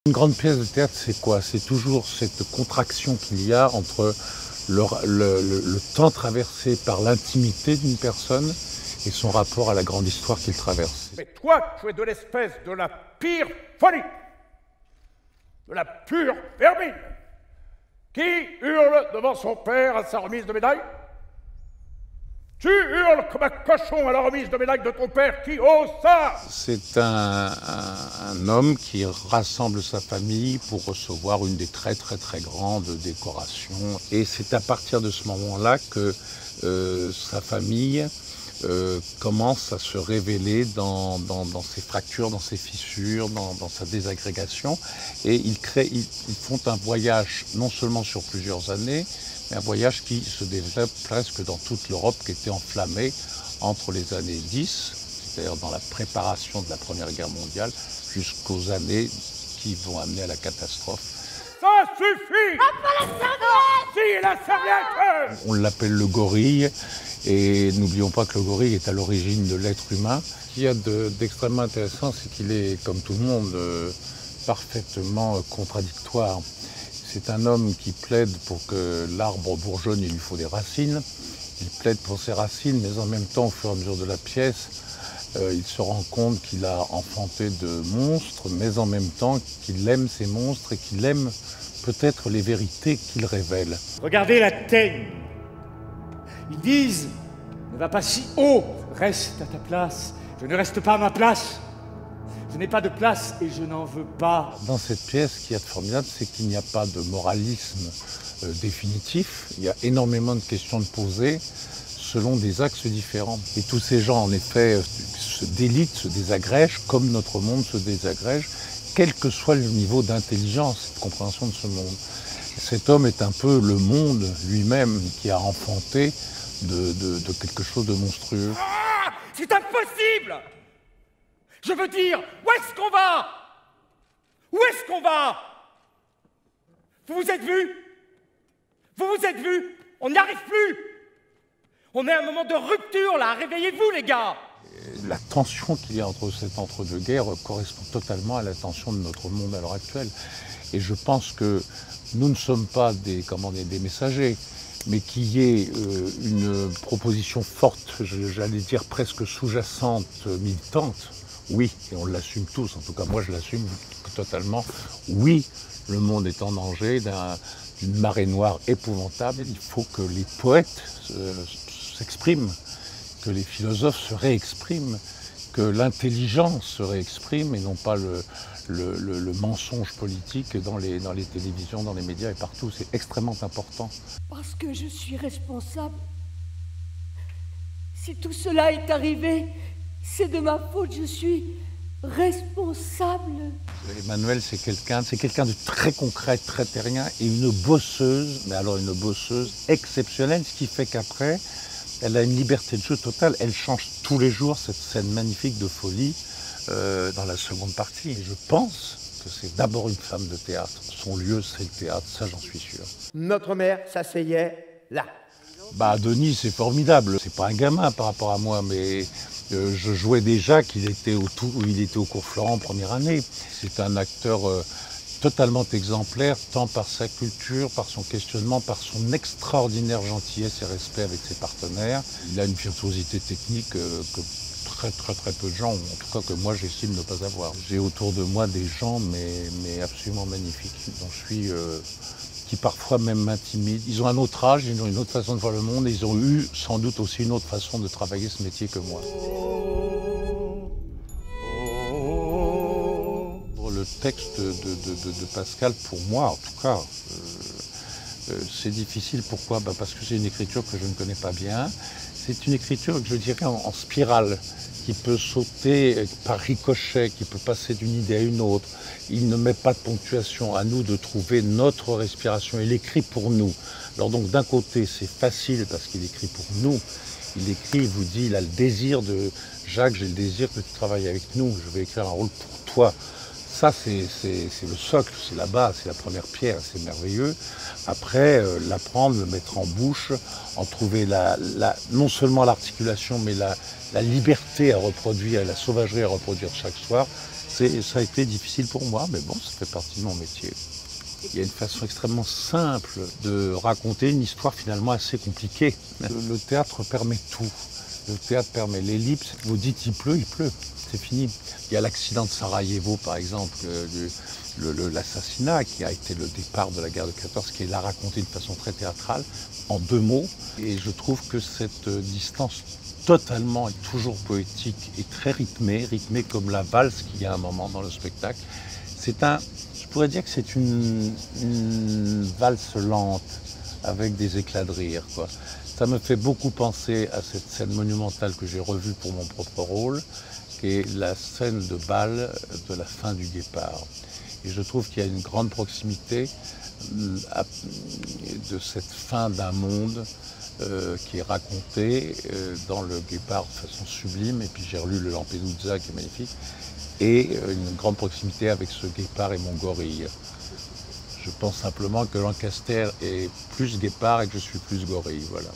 Une grande pièce de théâtre, c'est quoi? C'est toujours cette contraction qu'il y a entre le temps traversé par l'intimité d'une personne et son rapport à la grande histoire qu'il traverse. Mais toi, tu es de l'espèce de la pire folie, de la pure vermine, qui hurle devant son père à sa remise de médaille. Tu hurles comme un cochon à la remise de médaille de ton père, qui ose ça? C'est un homme qui rassemble sa famille pour recevoir une des très grandes décorations. Et c'est à partir de ce moment-là que sa famille commence à se révéler dans ses fractures, dans ses fissures, dans sa désagrégation. Et ils font un voyage non seulement sur plusieurs années, mais un voyage qui se développe presque dans toute l'Europe qui était enflammée entre les années 10, c'est-à-dire dans la préparation de la Première Guerre mondiale, jusqu'aux années qui vont amener à la catastrophe. Ça suffit! Si la serviette! On l'appelle le gorille, et n'oublions pas que le gorille est à l'origine de l'être humain. Ce qu'il y a d'extrêmement intéressant, c'est qu'il est, comme tout le monde, parfaitement contradictoire. C'est un homme qui plaide pour que l'arbre bourgeonne, il lui faut des racines. Il plaide pour ses racines, mais en même temps, au fur et à mesure de la pièce, il se rend compte qu'il a enfanté de monstres, mais en même temps qu'il aime ces monstres et qu'il aime peut-être les vérités qu'il révèle. Regardez la teigne. Ils disent, ne va pas si haut, reste à ta place. Je ne reste pas à ma place. Je n'ai pas de place et je n'en veux pas. Dans cette pièce, ce qu'il y a de formidable, c'est qu'il n'y a pas de moralisme définitif. Il y a énormément de questions de poser selon des axes différents. Et tous ces gens, en effet, se délitent, se désagrègent, comme notre monde se désagrège, quel que soit le niveau d'intelligence et de compréhension de ce monde. Cet homme est un peu le monde lui-même qui a enfanté de quelque chose de monstrueux. Ah, c'est impossible! Je veux dire, où est-ce qu'on va? Où est-ce qu'on va? Vous vous êtes vus? Vous vous êtes vus? On n'y arrive plus! On est à un moment de rupture là, réveillez-vous les gars! La tension qu'il y a entre cet entre-deux-guerres correspond totalement à la tension de notre monde à l'heure actuelle. Et je pense que nous ne sommes pas des messagers, mais qu'il y ait une proposition forte, j'allais dire presque sous-jacente, militante. Oui, et on l'assume tous, en tout cas moi je l'assume totalement. Oui, le monde est en danger d'une marée noire épouvantable. Il faut que les poètes s'expriment, que les philosophes se réexpriment, que l'intelligence se réexprime et non pas le mensonge politique dans les télévisions, dans les médias et partout. C'est extrêmement important. Parce que je suis responsable. Si tout cela est arrivé, c'est de ma faute, je suis responsable. Emmanuelle, c'est quelqu'un de très concret, très terrien et une bosseuse, mais alors une bosseuse exceptionnelle, ce qui fait qu'après, elle a une liberté de jeu totale. Elle change tous les jours cette scène magnifique de folie dans la seconde partie. Et je pense que c'est d'abord une femme de théâtre. Son lieu, c'est le théâtre, ça j'en suis sûr. Notre mère s'asseyait là. Bah, Denis, c'est formidable. C'est pas un gamin par rapport à moi, mais je jouais déjà qu'il était au cours Florent en première année. C'est un acteur totalement exemplaire, tant par sa culture, par son questionnement, par son extraordinaire gentillesse et respect avec ses partenaires. Il a une virtuosité technique que très peu de gens, en tout cas que moi j'estime ne pas avoir. J'ai autour de moi des gens mais absolument magnifiques, dont je suis... qui parfois même m'intimident. Ils ont un autre âge, ils ont une autre façon de voir le monde, et ils ont eu sans doute aussi une autre façon de travailler ce métier que moi. Le texte de Pascal, pour moi en tout cas, c'est difficile. Pourquoi? Parce que c'est une écriture que je ne connais pas bien. C'est une écriture que je dirais en spirale, qui peut sauter par ricochet, qui peut passer d'une idée à une autre. Il ne met pas de ponctuation, à nous de trouver notre respiration. Il écrit pour nous. Alors donc d'un côté c'est facile parce qu'il écrit pour nous. Il écrit, il vous dit, il a le désir de... Jacques, j'ai le désir que tu travailles avec nous, je vais écrire un rôle pour toi. Ça c'est le socle, c'est la base, c'est la première pierre, c'est merveilleux. Après, l'apprendre, le mettre en bouche, en trouver non seulement l'articulation, mais la liberté à reproduire, la sauvagerie à reproduire chaque soir, Ça a été difficile pour moi, mais bon, ça fait partie de mon métier. Il y a une façon extrêmement simple de raconter une histoire finalement assez compliquée. Le théâtre permet tout. Le théâtre permet l'ellipse. Vous dites il pleut, c'est fini. Il y a l'accident de Sarajevo, par exemple, l'assassinat qui a été le départ de la guerre de 14, qui est là raconté de façon très théâtrale, en 2 mots. Et je trouve que cette distance totalement et toujours poétique et très rythmée comme la valse qu'il y a un moment dans le spectacle, je pourrais dire que c'est une valse lente avec des éclats de rire, quoi. Ça me fait beaucoup penser à cette scène monumentale que j'ai revue pour mon propre rôle, qui est la scène de bal de la fin du Guépard. Et je trouve qu'il y a une grande proximité de cette fin d'un monde qui est racontée dans le Guépard de façon sublime. Et puis j'ai relu le Lampedusa qui est magnifique. Et une grande proximité avec ce guépard et mon gorille. Je pense simplement que Lancaster est plus guépard et que je suis plus gorille, voilà.